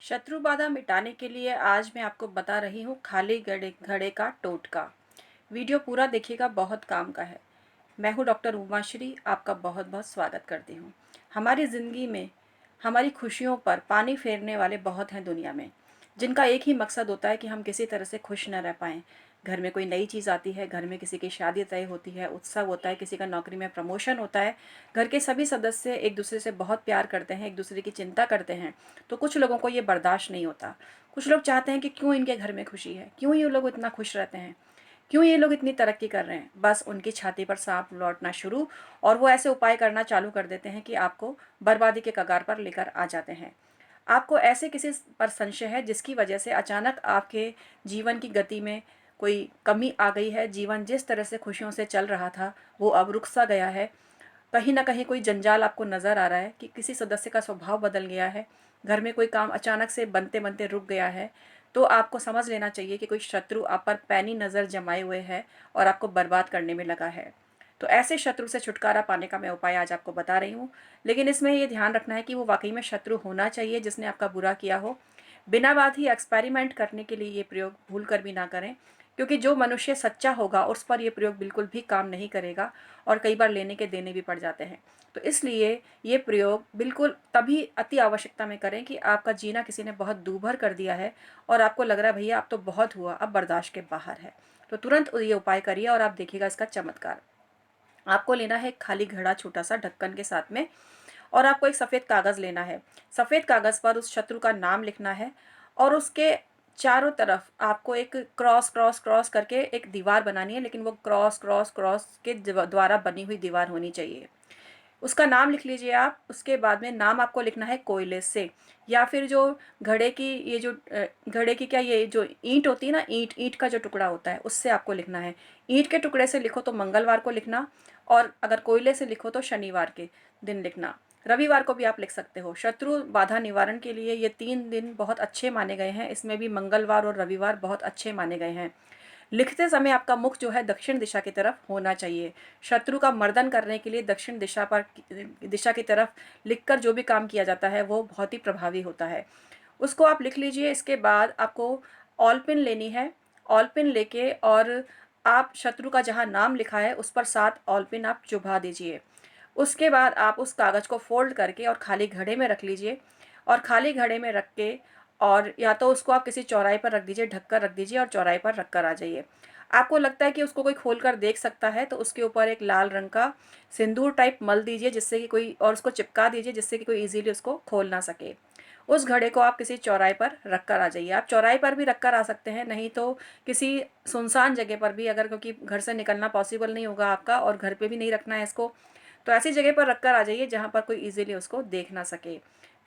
शत्रु बाधा मिटाने के लिए आज मैं आपको बता रही हूँ खाली घड़े घड़े का टोटका। वीडियो पूरा देखिएगा, बहुत काम का है। मैं हूँ डॉक्टर उमाश्री, आपका बहुत बहुत स्वागत करती हूँ। हमारी ज़िंदगी में हमारी खुशियों पर पानी फेरने वाले बहुत हैं दुनिया में, जिनका एक ही मकसद होता है कि हम किसी तरह से खुश न रह पाएँ। घर में कोई नई चीज़ आती है, घर में किसी की शादी तय होती है, उत्सव होता है, किसी का नौकरी में प्रमोशन होता है। घर के सभी सदस्य एक दूसरे से बहुत प्यार करते हैं, एक दूसरे की चिंता करते हैं। तो कुछ लोगों को ये बर्दाश्त नहीं होता। कुछ लोग चाहते हैं कि क्यों इनके घर में खुशी है, क्यों ये लोग इतना खुश रहते हैं, क्यों ये लोग इतनी तरक्की कर रहे हैं। बस उनकी छाती पर सांप लौटना शुरू, और वो ऐसे उपाय करना चालू कर देते हैं कि आपको बर्बादी के कगार पर लेकर आ जाते हैं। आपको ऐसे किसी पर संशय है जिसकी वजह से अचानक आपके जीवन की गति में कोई कमी आ गई है, जीवन जिस तरह से खुशियों से चल रहा था वो अब रुक सा गया है। कहीं न कहीं कोई जंजाल आपको नज़र आ रहा है कि किसी सदस्य का स्वभाव बदल गया है, घर में कोई काम अचानक से बनते-बनते रुक गया है, तो आपको समझ लेना चाहिए कि कोई शत्रु आप पर पैनी नज़र जमाए हुए है और आपको बर्बाद करने में लगा है। तो ऐसे शत्रु से छुटकारा पाने का मैं उपाय आज आपको बता रही हूँ। लेकिन इसमें ये ध्यान रखना है कि वो वाक़ई में शत्रु होना चाहिए जिसने आपका बुरा किया हो। बिना बात ही एक्सपेरिमेंट करने के लिए ये प्रयोग भूल कर भी ना करें, क्योंकि जो मनुष्य सच्चा होगा उस पर ये प्रयोग बिल्कुल भी काम नहीं करेगा और कई बार लेने के देने भी पड़ जाते हैं। तो इसलिए ये प्रयोग बिल्कुल तभी अति आवश्यकता में करें कि आपका जीना किसी ने बहुत दूभर कर दिया है और आपको लग रहा है भैया अब तो बहुत हुआ, अब बर्दाश्त के बाहर है। तो तुरंत ये उपाय करिए और आप देखिएगा इसका चमत्कार। आपको लेना है एक खाली घड़ा छोटा-सा ढक्कन के साथ में, और आपको एक सफ़ेद कागज़ लेना है। सफ़ेद कागज़ पर उस शत्रु का नाम लिखना है और उसके चारों तरफ आपको एक क्रॉस, क्रॉस, क्रॉस करके एक दीवार बनानी है, लेकिन वो क्रॉस, क्रॉस, क्रॉस के द्वारा बनी हुई दीवार होनी चाहिए। उसका नाम लिख लीजिए आप, उसके बाद में नाम आपको लिखना है कोयले से, या फिर जो घड़े की ये जो घड़े की क्या ये जो ईंट होती है ना, ईंट ईंट का जो टुकड़ा होता है उससे आपको लिखना है। ईंट के टुकड़े से लिखो तो मंगलवार को लिखना, और अगर कोयले से लिखो तो शनिवार के दिन लिखना। रविवार को भी आप लिख सकते हो। शत्रु बाधा निवारण के लिए ये 3 दिन बहुत अच्छे माने गए हैं, इसमें भी मंगलवार और रविवार बहुत अच्छे माने गए हैं। लिखते समय आपका मुख जो है दक्षिण दिशा की तरफ होना चाहिए। शत्रु का मर्दन करने के लिए दक्षिण दिशा की तरफ लिखकर जो भी काम किया जाता है वो बहुत ही प्रभावी होता है। उसको आप लिख लीजिए। इसके बाद आपको ऑल पिन लेनी है। ऑल पिन लेके और आप शत्रु का जहाँ नाम लिखा है उस पर 7 ऑल पिन आप चुभा दीजिए। उसके बाद आप उस कागज़ को फ़ोल्ड करके और खाली घड़े में रख लीजिए, और खाली घड़े में रख के और या तो उसको आप किसी चौराहे पर रख दीजिए, ढक कर रख दीजिए और चौराहे पर रख कर आ जाइए। आपको लगता है कि उसको कोई खोल कर देख सकता है तो उसके ऊपर एक लाल रंग का सिंदूर टाइप मल दीजिए, जिससे कि कोई, और उसको चिपका दीजिए जिससे कि कोई ईज़िली उसको खोल ना सके। उस घड़े को आप किसी चौराहे पर रख कर आ जाइए। आप चौराहे पर भी रख कर आ सकते हैं, नहीं तो किसी सुनसान जगह पर भी, अगर क्योंकि घर से निकलना पॉसिबल नहीं होगा आपका और घर पे भी नहीं रखना है इसको, तो ऐसी जगह पर रख कर आ जाइए जहाँ पर कोई ईज़िली उसको देख ना सके।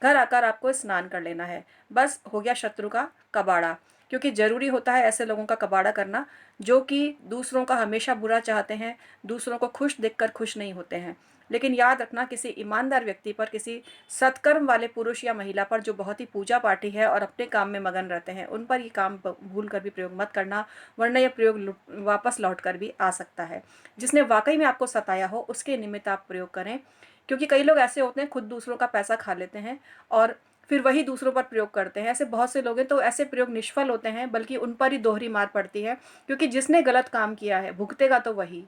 घर आकर आपको स्नान कर लेना है। बस हो गया शत्रु का कबाड़ा, क्योंकि ज़रूरी होता है ऐसे लोगों का कबाड़ा करना जो कि दूसरों का हमेशा बुरा चाहते हैं, दूसरों को खुश देखकर खुश नहीं होते हैं। लेकिन याद रखना, किसी ईमानदार व्यक्ति पर, किसी सत्कर्म वाले पुरुष या महिला पर जो बहुत ही पूजा पाठी है और अपने काम में मगन रहते हैं, उन पर ये काम भूल कर भी प्रयोग मत करना, वरना यह प्रयोग वापस लौट कर भी आ सकता है। जिसने वाकई में आपको सताया हो उसके निमित्त आप प्रयोग करें, क्योंकि कई लोग ऐसे होते हैं खुद दूसरों का पैसा खा लेते हैं और फिर वही दूसरों पर प्रयोग करते हैं। ऐसे बहुत से लोग हैं, तो ऐसे प्रयोग निष्फल होते हैं, बल्कि उन पर ही दोहरी मार पड़ती है, क्योंकि जिसने गलत काम किया है भुगतेगा तो वही।